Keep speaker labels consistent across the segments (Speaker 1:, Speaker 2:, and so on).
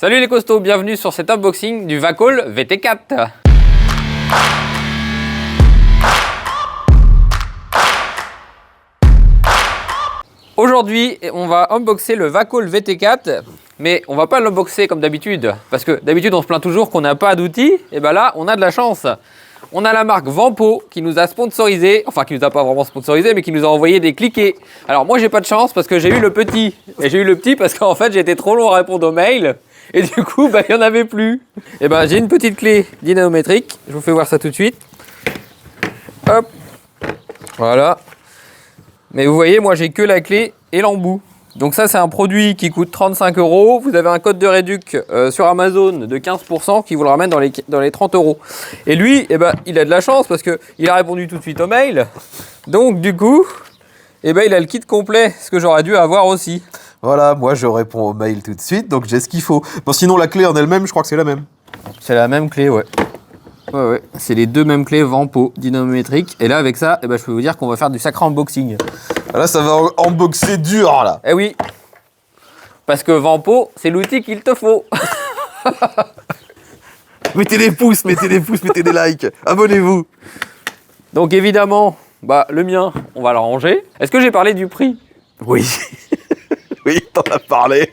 Speaker 1: Salut les costauds, bienvenue sur cet unboxing du Vacol VT4. Aujourd'hui, on va unboxer le Vacol VT4, mais on va pas l'unboxer comme d'habitude, parce que d'habitude on se plaint toujours qu'on n'a pas d'outils, et ben là on a de la chance. On a la marque Vanpo qui nous a sponsorisé, enfin qui nous a pas vraiment sponsorisé, mais qui nous a envoyé des cliquets. Alors moi j'ai pas de chance parce que j'ai eu le petit, et j'ai eu le petit parce qu'en fait j'étais trop long à répondre aux mails, et du coup bah, il n'y en avait plus. Et ben j'ai une petite clé dynamométrique, je vous fais voir ça tout de suite. Hop, voilà. Mais vous voyez, moi j'ai que la clé et l'embout. Donc ça c'est un produit qui coûte 35 €. Vous avez un code de réduc sur Amazon de 15% qui vous le ramène dans les 30 €. Et lui, eh ben, il a de la chance parce qu'il a répondu tout de suite au mail. Donc du coup, eh ben, il a le kit complet, ce que j'aurais dû avoir aussi.
Speaker 2: Voilà, moi je réponds au mail tout de suite, donc j'ai ce qu'il faut. Bon, sinon la clé en elle-même, je crois que c'est la même.
Speaker 1: C'est la même clé, ouais. Ouais. C'est les deux mêmes clés Vanpo dynamométriques. Et là, avec ça, eh ben, je peux vous dire qu'on va faire du sacré unboxing.
Speaker 2: Là, ça va unboxer dur, là.
Speaker 1: Eh oui, parce que Vanpo, c'est l'outil qu'il te faut.
Speaker 2: Mettez des pouces, mettez des likes, abonnez-vous.
Speaker 1: Donc évidemment, bah, le mien, on va le ranger. Est-ce que j'ai parlé du prix?
Speaker 2: Oui, oui, t'en as parlé.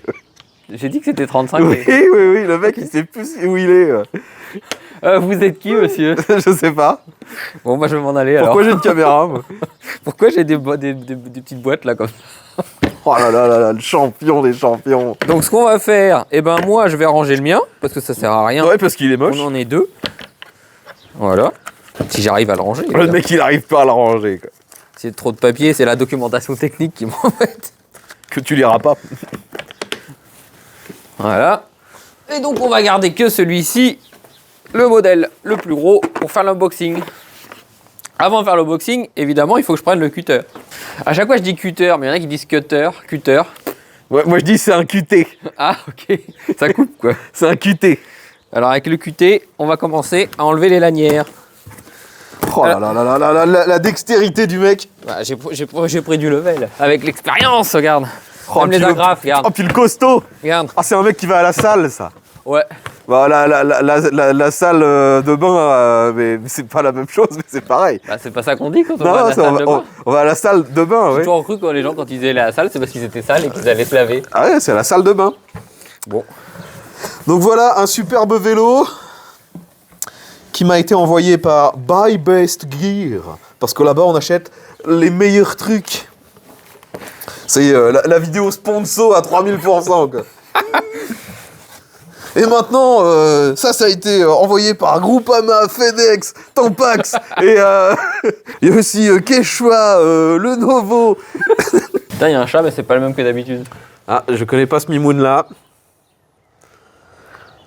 Speaker 1: J'ai dit que c'était 35 €.
Speaker 2: Oui, le mec, il sait plus où il est.
Speaker 1: Vous êtes qui, monsieur?
Speaker 2: Je sais pas.
Speaker 1: Bon, bah je vais m'en aller alors.
Speaker 2: Pourquoi j'ai une caméra, moi?
Speaker 1: Pourquoi j'ai des petites boîtes là comme ça?
Speaker 2: Oh là là, le champion des champions.
Speaker 1: Donc ce qu'on va faire, eh ben moi je vais ranger le mien, parce que ça sert à rien.
Speaker 2: Ouais, parce qu'il est moche.
Speaker 1: On en est deux. Voilà. Si j'arrive à le ranger.
Speaker 2: Le mec, il arrive pas à le ranger, quoi.
Speaker 1: C'est trop de papier, c'est la documentation technique qui m'embête.
Speaker 2: Que tu liras pas.
Speaker 1: Voilà. Et donc on va garder que celui-ci, le modèle le plus gros, pour faire l'unboxing. Avant de faire l'unboxing, évidemment, il faut que je prenne le cutter. À chaque fois je dis cutter, mais il y en a qui disent cutter.
Speaker 2: Ouais, moi je dis c'est un QT.
Speaker 1: Ah ok, ça coupe quoi.
Speaker 2: C'est un QT.
Speaker 1: Alors avec le QT, on va commencer à enlever les lanières.
Speaker 2: Oh là là, la dextérité du mec.
Speaker 1: Bah, j'ai pris du level. Avec l'expérience, regarde.
Speaker 2: Oh,
Speaker 1: Même les agrafes, regarde.
Speaker 2: Oh, puis le costaud.
Speaker 1: Regarde.
Speaker 2: Ah, c'est un mec qui va à la salle, ça.
Speaker 1: Ouais.
Speaker 2: Bah, la salle de bain, mais c'est pas la même chose, mais c'est pareil.
Speaker 1: Bah, c'est pas ça qu'on dit quand on
Speaker 2: Non,
Speaker 1: va à la salle de bain.
Speaker 2: on va à la salle de bain,
Speaker 1: J'ai
Speaker 2: ouais.
Speaker 1: toujours cru que les gens, quand ils allaient à la salle, c'est parce qu'ils étaient sales et qu'ils allaient se laver.
Speaker 2: Ah ouais, c'est la salle de bain.
Speaker 1: Bon.
Speaker 2: Donc voilà, un superbe vélo qui m'a été envoyé par Buy Best Gear. Parce que là-bas, on achète les meilleurs trucs. C'est la vidéo sponsor à 3000%, quoi. Et maintenant, ça a été envoyé par Groupama, FedEx, Tampax, et il y a aussi Quechua, Lenovo.
Speaker 1: Putain, il y a un chat, mais c'est pas le même que d'habitude.
Speaker 2: Ah, je connais pas ce mimoun-là.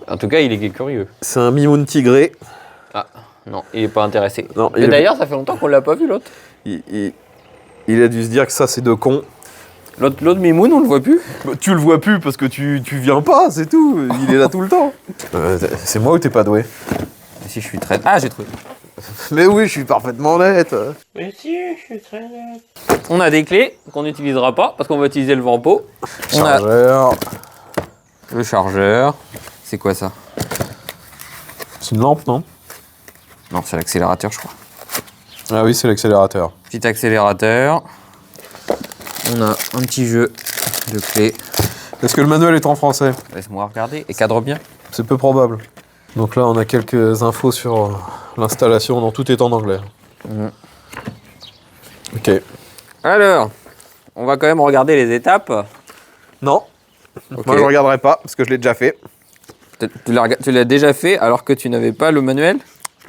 Speaker 1: En tout cas, il est curieux.
Speaker 2: C'est un mimoun tigré.
Speaker 1: Ah, non, il est pas intéressé.
Speaker 2: Non,
Speaker 1: Mais d'ailleurs, ça fait longtemps qu'on l'a pas vu, l'autre.
Speaker 2: Il a dû se dire que ça, c'est de con.
Speaker 1: L'autre Mimoun, on le voit plus.
Speaker 2: Bah, tu le vois plus parce que tu viens pas, c'est tout. Il est là tout le temps. C'est moi ou t'es pas doué?
Speaker 1: Si je suis très... Ah, j'ai trouvé.
Speaker 2: Mais oui, je suis parfaitement net.
Speaker 3: Mais si, je suis très net.
Speaker 1: On a des clés qu'on n'utilisera pas parce qu'on va utiliser le Vanpo. On a
Speaker 2: Chargeur.
Speaker 1: le chargeur. C'est quoi ça?
Speaker 2: C'est une lampe, non?
Speaker 1: Non, c'est l'accélérateur, je crois.
Speaker 2: Ah oui, c'est l'accélérateur.
Speaker 1: Petit accélérateur. On a un petit jeu de clés.
Speaker 2: Est-ce que le manuel est en français?
Speaker 1: Laisse-moi regarder. Et cadre bien.
Speaker 2: C'est peu probable. Donc là, on a quelques infos sur l'installation. Non, tout est en anglais. Ok.
Speaker 1: Alors, on va quand même regarder les étapes.
Speaker 2: Non.
Speaker 1: Ok.
Speaker 2: Moi, je regarderai pas parce que je l'ai déjà fait.
Speaker 1: Tu l'as déjà fait alors que tu n'avais pas le manuel?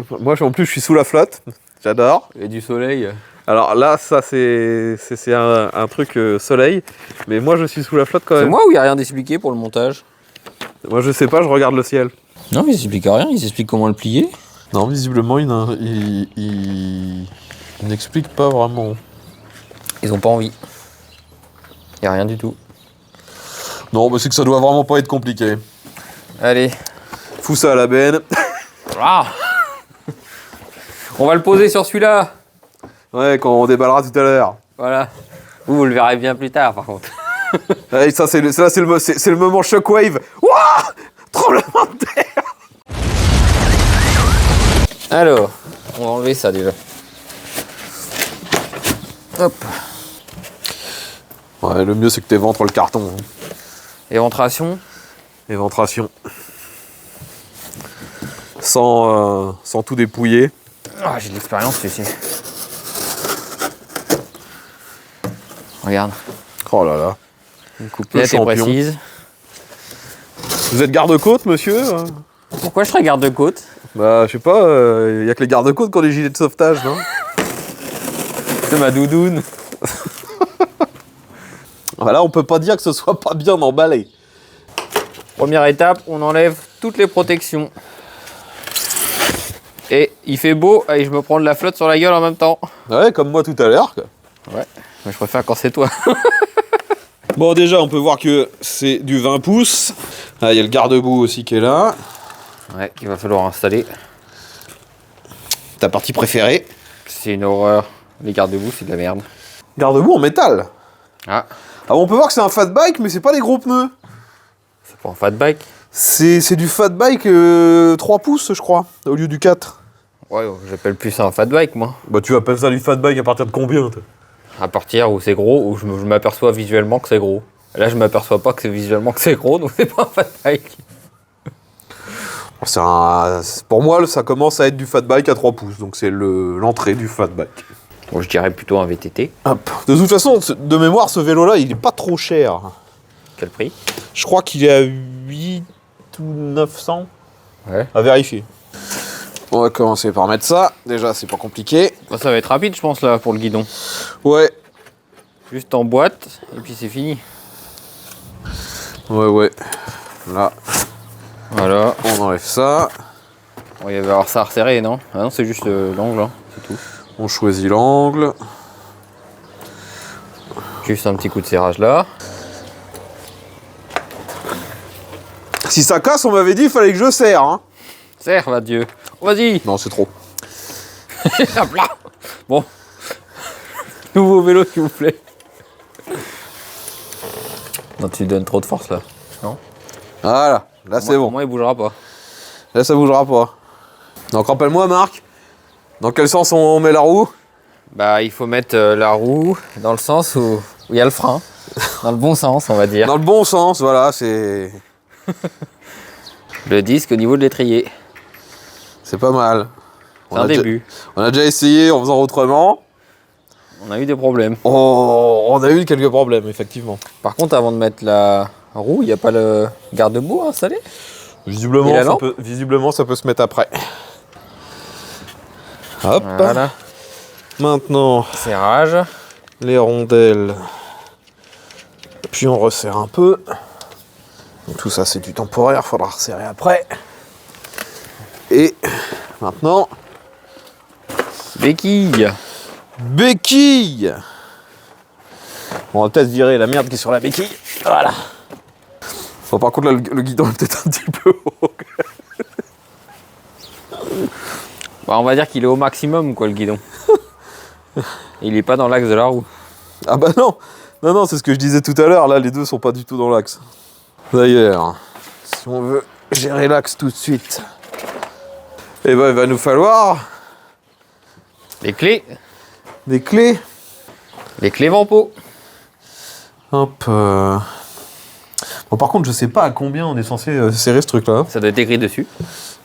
Speaker 2: Moi, en plus, je suis sous la flotte. J'adore.
Speaker 1: Et du soleil.
Speaker 2: Alors là, ça, c'est un truc soleil. Mais moi, je suis sous la flotte quand
Speaker 1: C'est
Speaker 2: même.
Speaker 1: moi ou il n'y a rien d'expliqué pour le montage?
Speaker 2: Moi, je sais pas, je regarde le ciel.
Speaker 1: Non, ils expliquent rien. Ils expliquent comment le plier.
Speaker 2: Non, visiblement, il n'explique pas vraiment.
Speaker 1: Ils ont pas envie. Il n'y a rien du tout.
Speaker 2: Non, mais c'est que ça doit vraiment pas être compliqué.
Speaker 1: Allez.
Speaker 2: Fous ça à la benne.
Speaker 1: Ah. On va le poser sur celui-là.
Speaker 2: Ouais, quand on déballera tout à l'heure.
Speaker 1: Voilà. Vous le verrez bien plus tard, par contre.
Speaker 2: Ouais, ça, c'est le moment shockwave. Ouah, tremblement de terre.
Speaker 1: Alors, on va enlever ça déjà. Hop.
Speaker 2: Ouais, le mieux c'est que t'éventres le carton. Hein.
Speaker 1: Éventration.
Speaker 2: Éventration. Sans tout dépouiller.
Speaker 1: Ah, j'ai de l'expérience ici. Regarde.
Speaker 2: Oh là là.
Speaker 1: Une coupe
Speaker 2: Le
Speaker 1: nette et
Speaker 2: champion.
Speaker 1: précise.
Speaker 2: Vous êtes garde-côte, monsieur?
Speaker 1: Pourquoi je serais garde-côte?
Speaker 2: Bah, je sais pas, y a que les garde-côtes qui ont des gilets de sauvetage, non?
Speaker 1: C'est ma doudoune.
Speaker 2: Voilà, on peut pas dire que ce soit pas bien emballé.
Speaker 1: Première étape, on enlève toutes les protections. Et il fait beau et je me prends de la flotte sur la gueule en même temps.
Speaker 2: Ouais, comme moi tout à l'heure. Quoi.
Speaker 1: Ouais, mais je préfère quand c'est toi.
Speaker 2: Bon, déjà, on peut voir que c'est du 20 pouces. Ah, il y a le garde-boue aussi qui est là.
Speaker 1: Ouais, il va falloir installer.
Speaker 2: Ta partie préférée.
Speaker 1: C'est une horreur. Les garde-boue, c'est de la merde.
Speaker 2: Garde-boue en métal.
Speaker 1: Ah,
Speaker 2: Ah, bon, on peut voir que c'est un fat bike, mais c'est pas des gros pneus.
Speaker 1: c'est pas un fat bike.
Speaker 2: C'est du fat bike 3 pouces, je crois, au lieu du 4.
Speaker 1: Ouais, j'appelle plus ça un fat bike, moi.
Speaker 2: Bah, tu appelles ça du fat bike à partir de combien, toi?
Speaker 1: À partir où c'est gros, où je m'aperçois visuellement que c'est gros. Là, je m'aperçois pas que c'est visuellement que c'est gros, donc c'est pas un fat bike.
Speaker 2: Pour moi, ça commence à être du fat bike à 3 pouces, donc c'est l'entrée du fat bike.
Speaker 1: Bon, je dirais plutôt un VTT.
Speaker 2: Hop. De toute façon, de mémoire, ce vélo-là, il est pas trop cher.
Speaker 1: Quel prix?
Speaker 2: Je crois qu'il est à 8 ou 900.
Speaker 1: Ouais.
Speaker 2: À vérifier. On va commencer par mettre ça. Déjà, c'est pas compliqué.
Speaker 1: Bah, ça va être rapide, je pense, là, pour le guidon.
Speaker 2: Ouais.
Speaker 1: Juste en boîte, et puis c'est fini.
Speaker 2: Ouais. Là,
Speaker 1: Voilà.
Speaker 2: on enlève ça.
Speaker 1: Bon, il va y avoir ça à resserrer, non? Ah non, c'est juste l'angle, hein, c'est tout.
Speaker 2: On choisit l'angle.
Speaker 1: Juste un petit coup de serrage là.
Speaker 2: Si ça casse, on m'avait dit, il fallait que je serre. Hein.
Speaker 1: Serre, va Dieu. Oh, vas-y.
Speaker 2: Non, c'est trop.
Speaker 1: Hop là. Bon. Nouveau vélo, s'il vous plaît. Non, tu donnes trop de force, là. Non?
Speaker 2: Voilà. Là, c'est bon.
Speaker 1: Moi, il bougera pas.
Speaker 2: Là, ça bougera pas. Donc, rappelle-moi, Marc, dans quel sens on met la roue?
Speaker 1: Bah, il faut mettre la roue dans le sens où il y a le frein. Dans le bon sens, on va dire.
Speaker 2: Dans le bon sens, voilà, c'est...
Speaker 1: Le disque au niveau de l'étrier.
Speaker 2: C'est pas mal.
Speaker 1: C'est un début.
Speaker 2: On a déjà essayé en faisant autrement.
Speaker 1: On a eu des problèmes.
Speaker 2: Oh, on a eu quelques problèmes, effectivement.
Speaker 1: Par contre, avant de mettre la roue, il n'y a pas le garde-boue installé? Et la
Speaker 2: Visiblement, ça peut se mettre après. Hop.
Speaker 1: Voilà.
Speaker 2: Maintenant,
Speaker 1: Serrage.
Speaker 2: les rondelles. Puis on resserre un peu. Donc, tout ça, c'est du temporaire, faudra resserrer après. Et maintenant,
Speaker 1: Béquille.
Speaker 2: béquille. On va peut-être virer la merde qui est sur la béquille. Voilà. Bon, par contre, là, le guidon est peut-être un petit peu haut.
Speaker 1: Bah, on va dire qu'il est au maximum, quoi, le guidon. Il est pas dans l'axe de la roue.
Speaker 2: Ah bah non. Non, c'est ce que je disais tout à l'heure. Là, les deux sont pas du tout dans l'axe. D'ailleurs, si on veut gérer l'axe tout de suite, eh ben, il va nous falloir
Speaker 1: Les clés.
Speaker 2: des clés.
Speaker 1: Les clés Vampo.
Speaker 2: Hop. Bon, par contre, je sais pas à combien on est censé serrer ce truc-là.
Speaker 1: Ça doit être écrit dessus.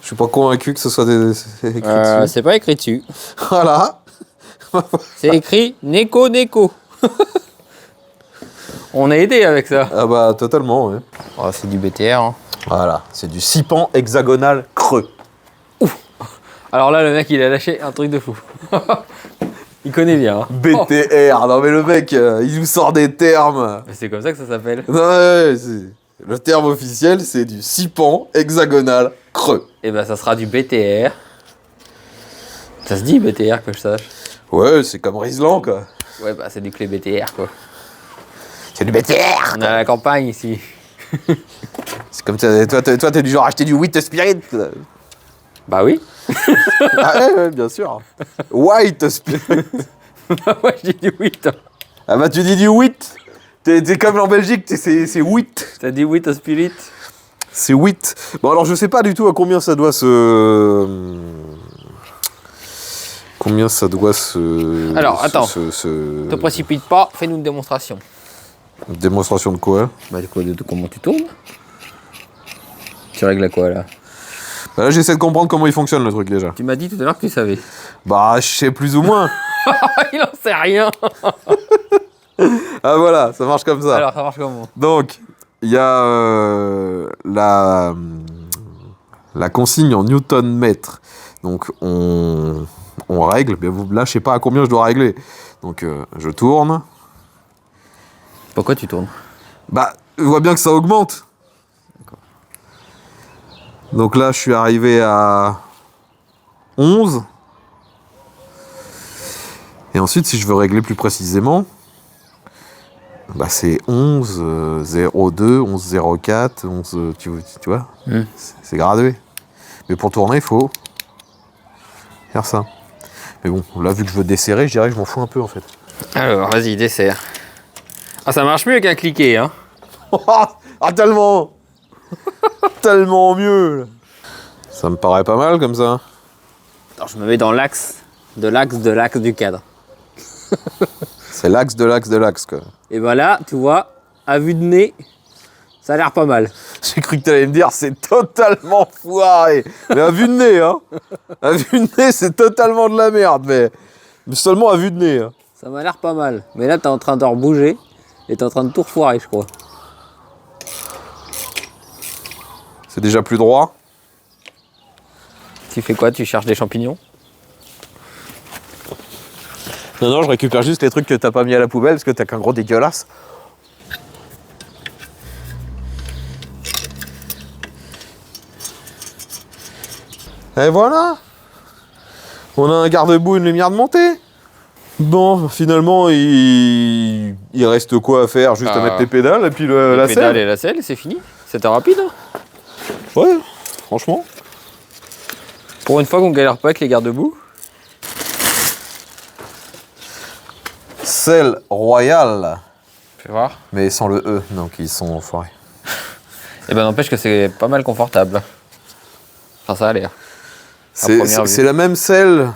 Speaker 2: Je suis pas convaincu que ce soit écrit dessus.
Speaker 1: C'est pas écrit dessus.
Speaker 2: Voilà.
Speaker 1: C'est écrit Neko. On a aidé avec ça.
Speaker 2: Ah bah, totalement, ouais.
Speaker 1: Oh, c'est du BTR. Hein.
Speaker 2: Voilà. C'est du 6 pans hexagonal creux.
Speaker 1: Alors là, le mec, il a lâché un truc de fou. Il connaît bien. Hein.
Speaker 2: BTR. Non, mais le mec, il nous sort des termes.
Speaker 1: Mais c'est comme ça que ça s'appelle.
Speaker 2: Non, ouais, le terme officiel, c'est du 6 pans hexagonal creux.
Speaker 1: Et ben, ça sera du BTR. Ça se dit BTR, que je sache.
Speaker 2: Ouais, c'est comme Riesland, quoi.
Speaker 1: Ouais, bah, c'est du clé BTR, quoi.
Speaker 2: C'est du BTR.
Speaker 1: On est à la campagne, ici.
Speaker 2: C'est comme toi, t'es du genre acheter du Wheat Spirit.
Speaker 1: Bah oui.
Speaker 2: Ah ouais, bien sûr. White Spirit.
Speaker 1: Ouais, j'ai dit 8.
Speaker 2: Ah bah tu dis du wheat. T'es comme en Belgique, c'est wheat.
Speaker 1: T'as dit 8 au spirit.
Speaker 2: C'est 8. Bon, alors je sais pas du tout à combien ça doit se... Combien ça doit se...
Speaker 1: Alors, attends.
Speaker 2: se...
Speaker 1: Te précipite pas, fais-nous une démonstration.
Speaker 2: Démonstration de quoi?
Speaker 1: Bah, comment tu tournes? Tu règles à quoi là?
Speaker 2: Bah là, j'essaie de comprendre comment il fonctionne le truc déjà.
Speaker 1: Tu m'as dit tout à l'heure que tu savais.
Speaker 2: Bah, je sais plus ou moins.
Speaker 1: Il en sait rien.
Speaker 2: Ah voilà, ça marche comme ça.
Speaker 1: Alors, ça marche comment?
Speaker 2: Donc, il y a la consigne en newton-mètre. Donc, on règle. Mais là, je sais pas à combien je dois régler. Donc, je tourne.
Speaker 1: Pourquoi tu tournes?
Speaker 2: Bah, je vois bien que ça augmente. Donc là, je suis arrivé à 11. Et ensuite, si je veux régler plus précisément, bah c'est 11, 02, 11, 04, 11, tu vois, c'est gradué. Mais pour tourner, il faut faire ça. Mais bon, là, vu que je veux desserrer, je dirais que je m'en fous un peu, en fait.
Speaker 1: Alors, vas-y, dessert. Ah, ça marche mieux qu'un cliquet, hein.
Speaker 2: Ah, tellement tellement mieux. Ça me paraît pas mal, comme ça.
Speaker 1: Alors, je me mets dans l'axe du cadre.
Speaker 2: C'est l'axe de l'axe de l'axe, quoi.
Speaker 1: Et ben là, tu vois, à vue de nez, ça a l'air pas mal.
Speaker 2: J'ai cru que t'allais me dire, c'est totalement foiré. Mais à vue de nez, hein. À vue de nez, c'est totalement de la merde, mais seulement à vue de nez. Hein.
Speaker 1: Ça m'a l'air pas mal. Mais là, t'es en train de rebouger et t'es en train de tout refoirer, je crois.
Speaker 2: C'est déjà plus droit.
Speaker 1: Tu fais quoi? Tu cherches des champignons?
Speaker 2: Non, je récupère juste les trucs que t'as pas mis à la poubelle parce que t'as qu'un gros dégueulasse. Et voilà. On a un garde-boue, une lumière de montée. Bon, finalement, il reste quoi à faire? Juste à mettre les pédales et puis la selle.
Speaker 1: pédales et la selle, c'est fini. C'était rapide. Hein.
Speaker 2: Ouais, franchement.
Speaker 1: Pour une fois qu'on galère pas avec les garde-boue.
Speaker 2: Selle royale.
Speaker 1: Fais voir.
Speaker 2: Mais sans le E, donc ils sont foirés.
Speaker 1: Et ben n'empêche que c'est pas mal confortable. Enfin, ça a l'air.
Speaker 2: C'est la même selle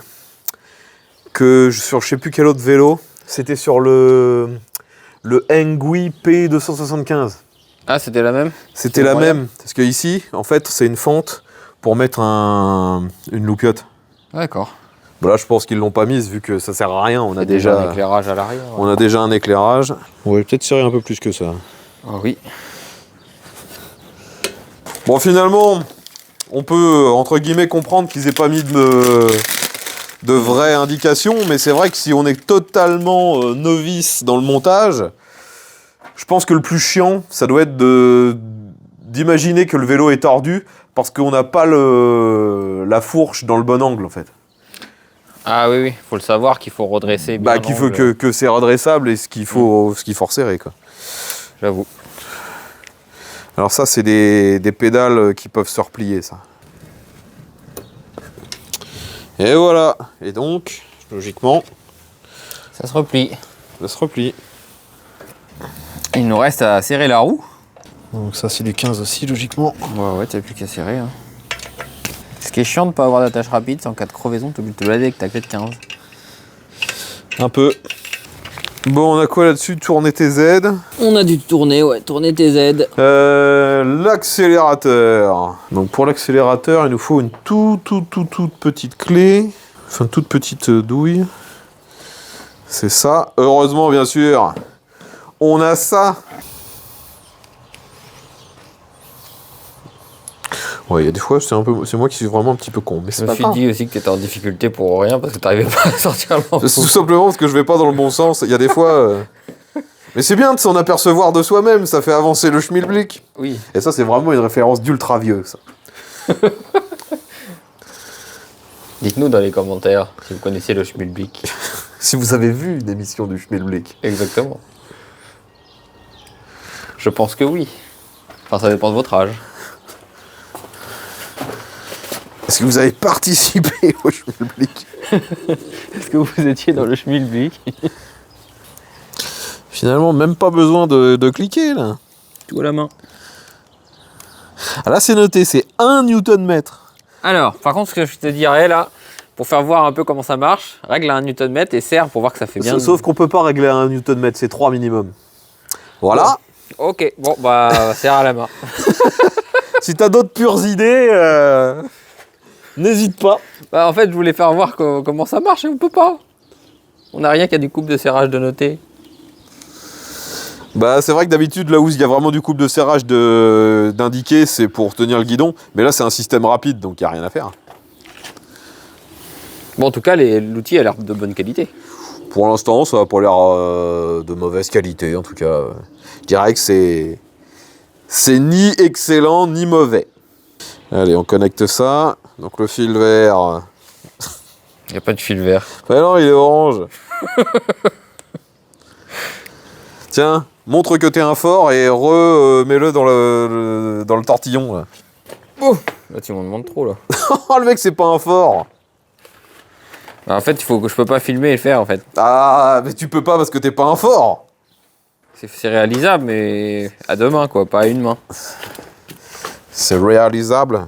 Speaker 2: que sur je sais plus quel autre vélo. C'était sur le Engui P275.
Speaker 1: Ah, c'était la même?
Speaker 2: C'était la même. Parce que ici, en fait, c'est une fente pour mettre une loupiote.
Speaker 1: D'accord.
Speaker 2: Bon, là, je pense qu'ils l'ont pas mise vu que ça sert à rien. On a déjà
Speaker 1: un éclairage à l'arrière.
Speaker 2: On a déjà un éclairage. On va peut-être serrer un peu plus que ça.
Speaker 1: Ah oui.
Speaker 2: Bon, finalement, on peut, entre guillemets, comprendre qu'ils aient pas mis de vraies indications, mais c'est vrai que si on est totalement novice dans le montage, je pense que le plus chiant, ça doit être d'imaginer que le vélo est tordu parce qu'on n'a pas la fourche dans le bon angle, en fait.
Speaker 1: Ah oui, faut le savoir qu'il faut redresser bien.
Speaker 2: Bah, qu'il faut que c'est redressable et ce qu'il faut resserrer, quoi.
Speaker 1: J'avoue.
Speaker 2: Alors ça, c'est des pédales qui peuvent se replier, ça. Et voilà. Et donc, logiquement,
Speaker 1: Ça se replie.
Speaker 2: ça se replie.
Speaker 1: Il nous reste à serrer la roue.
Speaker 2: Donc ça, c'est du 15 aussi, logiquement.
Speaker 1: Ouais, t'as plus qu'à serrer. Hein. Ce qui est chiant de pas avoir d'attache rapide, c'est en cas de crevaison, t'es obligé de te balader avec ta clé de 15.
Speaker 2: Un peu. Bon, on a quoi là-dessus? Tourner tes aides.
Speaker 1: On a dû tourner, ouais, tourner tes aides.
Speaker 2: L'accélérateur. Donc pour l'accélérateur, il nous faut une toute petite clé. Enfin, toute petite douille. C'est ça. Heureusement, bien sûr, on a ça. Ouais, il y a des fois, c'est moi qui suis vraiment un petit peu con. Mais
Speaker 1: Je
Speaker 2: c'est
Speaker 1: me
Speaker 2: pas
Speaker 1: suis
Speaker 2: grave.
Speaker 1: dit aussi que t'étais en difficulté pour rien parce que t'arrivais pas à sortir le
Speaker 2: C'est tout simplement parce que je vais pas dans le bon sens. Il y a des fois... Mais c'est bien de s'en apercevoir de soi-même, ça fait avancer le schmilblick.
Speaker 1: Oui.
Speaker 2: Et ça, c'est vraiment une référence d'ultra vieux, ça.
Speaker 1: Dites-nous dans les commentaires si vous connaissez le schmilblick.
Speaker 2: Si vous avez vu une émission du schmilblick.
Speaker 1: Exactement. Je pense que oui. Enfin, ça dépend de votre âge.
Speaker 2: Est-ce que vous avez participé au schmilblick?
Speaker 1: Est-ce que vous étiez dans le schmilblick?
Speaker 2: Finalement, même pas besoin de cliquer, là.
Speaker 1: Tout à la main.
Speaker 2: Ah, là, c'est noté, c'est 1 Nm.
Speaker 1: Alors, par contre, ce que je te dirais là, pour faire voir un peu comment ça marche, règle à 1 Nm et serre pour voir que ça fait bien.
Speaker 2: Sauf qu'on peut pas régler à 1 Nm, c'est 3 minimum. Voilà.
Speaker 1: Ok, bon, bah, serre à la main.
Speaker 2: Si t'as d'autres pures idées, n'hésite pas.
Speaker 1: Bah, en fait, je voulais faire voir comment ça marche et on peut pas. On n'a rien qu'à du couple de serrage de noter.
Speaker 2: Bah, c'est vrai que d'habitude, là où il y a vraiment du couple de serrage d'indiqué, c'est pour tenir le guidon. Mais là, c'est un système rapide, donc il n'y a rien à faire.
Speaker 1: Bon, en tout cas, l'outil a l'air de bonne qualité.
Speaker 2: Pour l'instant, ça n'a pas l'air de mauvaise qualité, en tout cas. Je dirais que c'est ni excellent, ni mauvais. Allez, on connecte ça. Donc le fil vert...
Speaker 1: Il n'y a pas de fil vert.
Speaker 2: Ah non, il est orange. Tiens, montre que t'es un fort et mets-le dans le tortillon. Là.
Speaker 1: Oh, là, tu m'en demandes trop, là.
Speaker 2: Oh, le mec, c'est pas un fort.
Speaker 1: Bah, en fait, je peux pas filmer et le faire, en fait.
Speaker 2: Ah, mais tu peux pas parce que t'es pas un fort.
Speaker 1: C'est réalisable, mais à deux mains, quoi, pas à une main.
Speaker 2: C'est réalisable.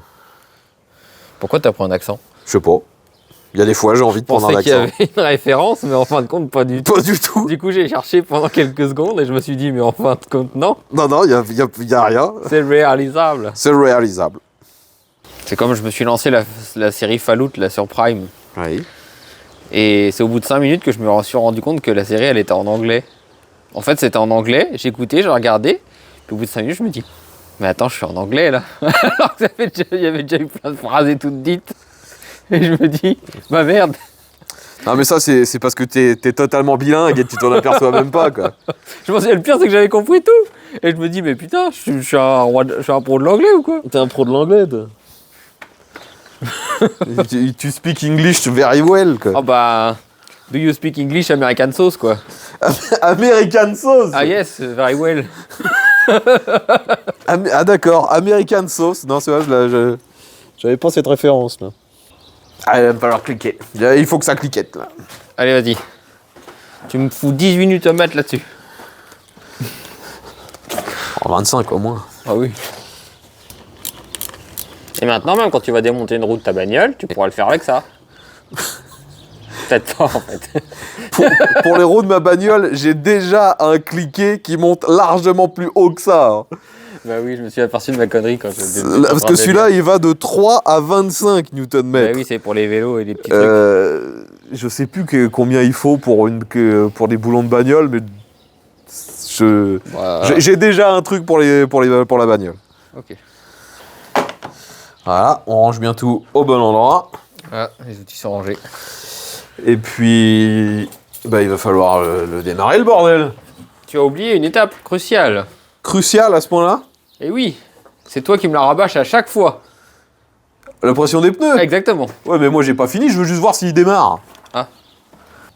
Speaker 1: Pourquoi t'as pris un accent?
Speaker 2: Je sais pas. Il y a des fois, j'ai envie de prendre un
Speaker 1: Je pensais qu'il y
Speaker 2: accent.
Speaker 1: avait une référence, mais en fin de compte, pas du tout.
Speaker 2: Pas du tout.
Speaker 1: Du coup, j'ai cherché pendant quelques secondes et je me suis dit, mais en fin de compte, non.
Speaker 2: Non, il y a rien.
Speaker 1: C'est réalisable.
Speaker 2: C'est réalisable.
Speaker 1: C'est comme je me suis lancé la série Fallout, là, sur Prime.
Speaker 2: Oui.
Speaker 1: Et c'est au bout de 5 minutes que je me suis rendu compte que la série, elle était en anglais. En fait, c'était en anglais, j'ai écouté, j'ai regardé, puis au bout de 5 minutes, je me dis, mais attends, je suis en anglais, là. Alors qu'il y avait déjà eu plein de phrases et toutes dites. Et je me dis, bah merde.
Speaker 2: Non, mais ça, c'est parce que t'es totalement bilingue et tu t'en aperçois même pas, quoi.
Speaker 1: Je pensais, le pire, c'est que j'avais compris tout. Et je me dis, mais putain, je suis un pro de l'anglais ou quoi?
Speaker 2: T'es un pro de l'anglais, toi. tu speak English very well, quoi.
Speaker 1: Ah bah, do you speak English American sauce, quoi?
Speaker 2: American sauce.
Speaker 1: Ah yes, very well.
Speaker 2: Ah d'accord, American sauce. Non, c'est vrai, j'avais pas cette référence, là. Ah, il va falloir cliquer. Il faut que ça cliquette, là.
Speaker 1: Allez, vas-y. Tu me fous 18 minutes à mettre là-dessus.
Speaker 2: En 25 au moins.
Speaker 1: Ah oui. Et maintenant, même quand tu vas démonter une roue de ta bagnole, tu pourras le faire avec ça. Peut-être pas, en fait.
Speaker 2: Pour les roues de ma bagnole, j'ai déjà un cliquet qui monte largement plus haut que ça. Hein.
Speaker 1: Bah oui, je me suis aperçu de ma connerie quand
Speaker 2: Parce que celui-là, il va de 3 à 25 Nm.
Speaker 1: Bah oui, c'est pour les vélos et les petits trucs.
Speaker 2: Je sais plus combien il faut pour des boulons de bagnole, mais j'ai déjà un truc pour la bagnole.
Speaker 1: Ok.
Speaker 2: Voilà, on range bien tout au bon endroit.
Speaker 1: Voilà, les outils sont rangés.
Speaker 2: Et puis, bah, il va falloir le démarrer, le bordel.
Speaker 1: Tu as oublié une étape cruciale.
Speaker 2: Crucial à ce point-là.
Speaker 1: Et oui, c'est toi qui me la rabâches à chaque fois.
Speaker 2: La pression des pneus.
Speaker 1: Exactement.
Speaker 2: Ouais, mais moi j'ai pas fini, je veux juste voir s'il démarre.
Speaker 1: Ah.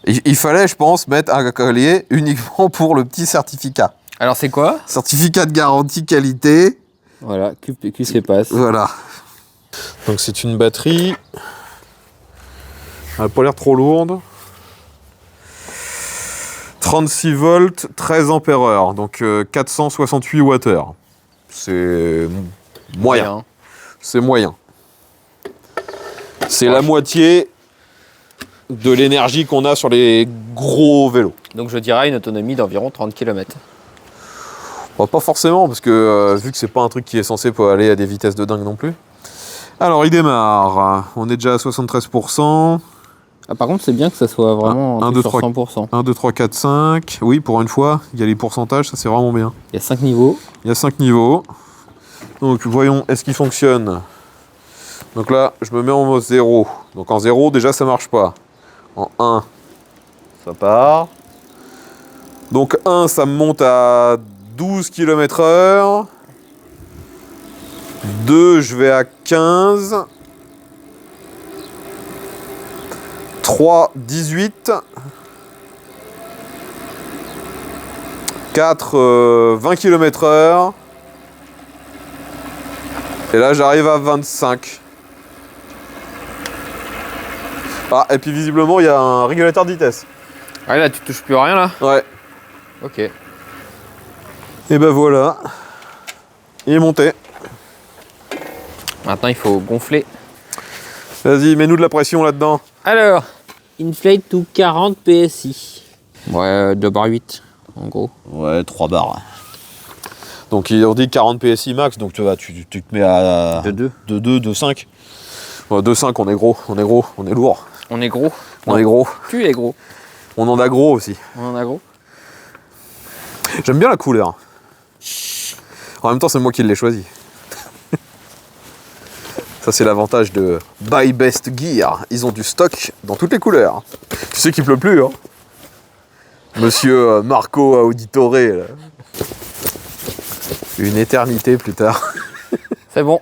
Speaker 2: Il fallait, je pense, mettre un collier uniquement pour le petit certificat.
Speaker 1: Alors c'est quoi?
Speaker 2: Certificat de garantie qualité.
Speaker 1: Voilà, QC passe.
Speaker 2: Voilà. Donc c'est une batterie. Elle n'a pas l'air trop lourde. 36 volts, 13 ampères-heure, donc 468 Wh. C'est moyen. C'est moyen. C'est la moitié de l'énergie qu'on a sur les gros vélos.
Speaker 1: Donc je dirais une autonomie d'environ 30 km.
Speaker 2: Bon, pas forcément, parce que vu que c'est pas un truc qui est censé aller à des vitesses de dingue non plus. Alors il démarre. On est déjà à 73%.
Speaker 1: Ah, par contre, c'est bien que ça soit vraiment
Speaker 2: 1, 2, 3,
Speaker 1: 100%.
Speaker 2: 1, 2, 3, 4, 5. Oui, pour une fois, il y a les pourcentages, ça c'est vraiment bien.
Speaker 1: Il y a 5 niveaux.
Speaker 2: Il y a 5 niveaux. Donc voyons, est-ce qu'il fonctionne? Donc là, je me mets en mode 0. Donc en 0, déjà ça marche pas. En 1, ça part. Donc 1, ça me monte à 12 km/h. 2, je vais à 15. 3, 18. 4, 20 km/h. Et là, j'arrive à 25. Ah, et puis visiblement, il y a un régulateur de vitesse.
Speaker 1: Ah là, tu touches plus à rien là?
Speaker 2: Ouais.
Speaker 1: Ok.
Speaker 2: Et ben voilà. Il est monté.
Speaker 1: Maintenant, il faut gonfler.
Speaker 2: Vas-y, mets-nous de la pression là-dedans.
Speaker 1: Alors, inflate to 40 PSI. Ouais, 2 bar 8, en gros.
Speaker 2: Ouais, 3 bars. Donc on dit 40 PSI max, donc tu te mets à...
Speaker 1: De 2.
Speaker 2: De 2, de 5. Ouais, de 5, on est gros, on est lourd.
Speaker 1: On est gros.
Speaker 2: On est gros.
Speaker 1: Tu es gros.
Speaker 2: On en a gros aussi.
Speaker 1: On en a gros.
Speaker 2: J'aime bien la couleur. En même temps, c'est moi qui l'ai choisi. Ça, c'est l'avantage de Buy Best Gear. Ils ont du stock dans toutes les couleurs. Tu sais qu'il pleut plus, hein. Monsieur Marco Auditore, là. Une éternité plus tard.
Speaker 1: C'est bon.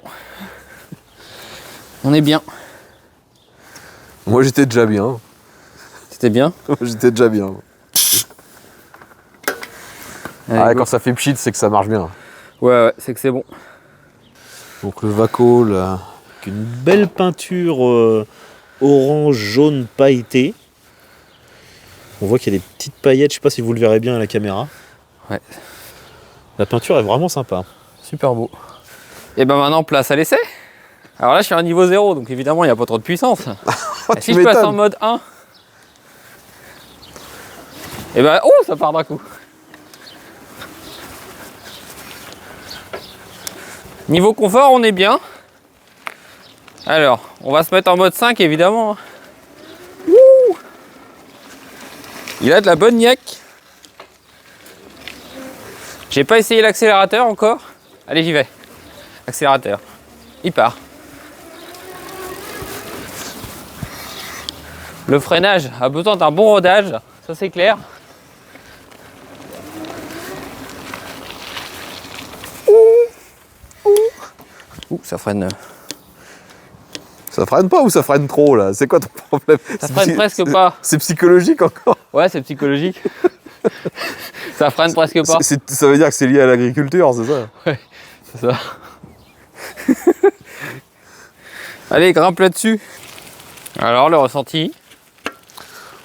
Speaker 1: On est bien.
Speaker 2: Moi, j'étais déjà bien.
Speaker 1: C'était bien.
Speaker 2: Moi, j'étais déjà bien.
Speaker 1: Allez,
Speaker 2: Ah,
Speaker 1: go.
Speaker 2: quand ça fait pchit, c'est que ça marche bien.
Speaker 1: Ouais, c'est que c'est bon.
Speaker 2: Donc le Vaco, là,
Speaker 4: Avec une belle peinture orange, jaune, pailleté. On voit qu'il y a des petites paillettes, je sais pas si vous le verrez bien à la caméra.
Speaker 1: Ouais.
Speaker 4: La peinture est vraiment sympa.
Speaker 1: Super beau. Et ben maintenant, place à l'essai. Alors là, je suis à un niveau 0, donc évidemment, il n'y a pas trop de puissance. Et si je passe en mode 1, et ben, oh, ça part d'un coup. Niveau confort, on est bien. Alors, on va se mettre en mode 5, évidemment. Wouh! Il a de la bonne niaque. J'ai pas essayé l'accélérateur encore. Allez, j'y vais. Accélérateur. Il part. Le freinage a besoin d'un bon rodage, ça c'est clair. Ouh, ça freine.
Speaker 2: Ça freine pas ou ça freine trop, là? C'est quoi ton problème?
Speaker 1: Ça freine presque pas.
Speaker 2: C'est psychologique encore?
Speaker 1: Ouais, c'est psychologique. Ça freine presque pas.
Speaker 2: Ça veut dire que c'est lié à l'agriculture, c'est ça?
Speaker 1: Ouais, c'est ça. Allez, grimpe là-dessus. Alors, le ressenti.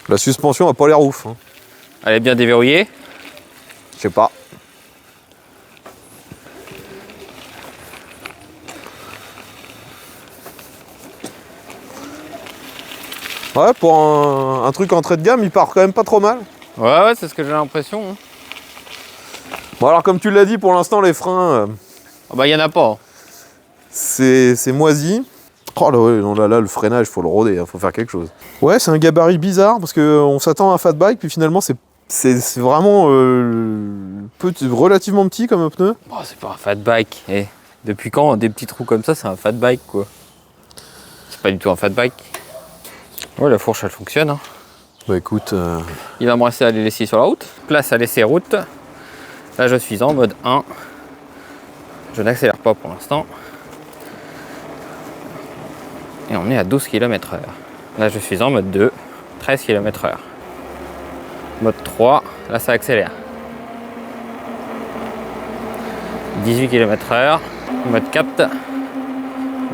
Speaker 2: La suspension a pas l'air ouf. Hein.
Speaker 1: Elle est bien déverrouillée.
Speaker 2: Je sais pas. Ouais, pour un truc entrée de gamme, il part quand même pas trop mal.
Speaker 1: Ouais, c'est ce que j'ai l'impression. Hein.
Speaker 2: Bon, alors comme tu l'as dit, pour l'instant, les freins,
Speaker 1: Ah bah, il y en a pas.
Speaker 2: c'est moisi. Oh là, ouais, non, là, le freinage, faut le roder, hein, faut faire quelque chose. Ouais, c'est un gabarit bizarre, parce qu'on s'attend à un fat bike, puis finalement, c'est vraiment relativement petit comme pneu.
Speaker 1: Oh, c'est pas un fat bike. Eh, depuis quand des petits trous comme ça, c'est un fat bike, quoi? C'est pas du tout un fat bike. Ouais, la fourche, elle fonctionne. Hein.
Speaker 2: Bah écoute...
Speaker 1: Il va me rester à les laisser sur la route. Place à laisser route. Là, je suis en mode 1. Je n'accélère pas pour l'instant. Et on est à 12 km/h. Là, je suis en mode 2. 13 km/h. Mode 3. Là, ça accélère. 18 km/h. Mode 4.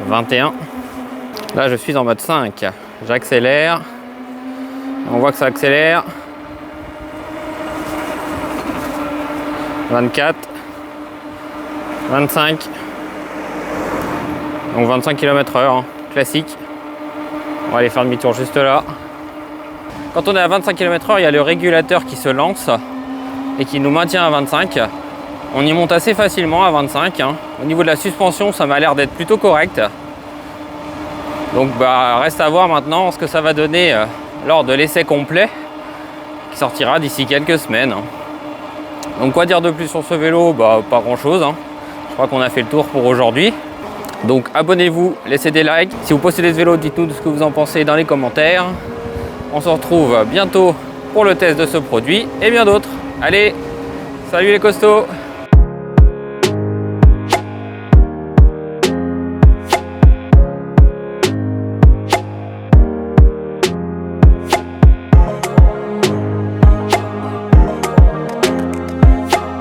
Speaker 1: 21. Là, je suis en mode 5. J'accélère. On voit que ça accélère. 24. 25. Donc 25 km/h, hein, classique. On va aller faire demi-tour juste là. Quand on est à 25 km/h, il y a le régulateur qui se lance et qui nous maintient à 25. On y monte assez facilement à 25. Hein. Au niveau de la suspension, ça m'a l'air d'être plutôt correct. Donc bah, reste à voir maintenant ce que ça va donner lors de l'essai complet qui sortira d'ici quelques semaines. Donc quoi dire de plus sur ce vélo? Bah pas grand chose. Hein. Je crois qu'on a fait le tour pour aujourd'hui. Donc abonnez-vous, laissez des likes. Si vous possédez ce vélo, dites-nous ce que vous en pensez dans les commentaires. On se retrouve bientôt pour le test de ce produit et bien d'autres. Allez, salut les costauds!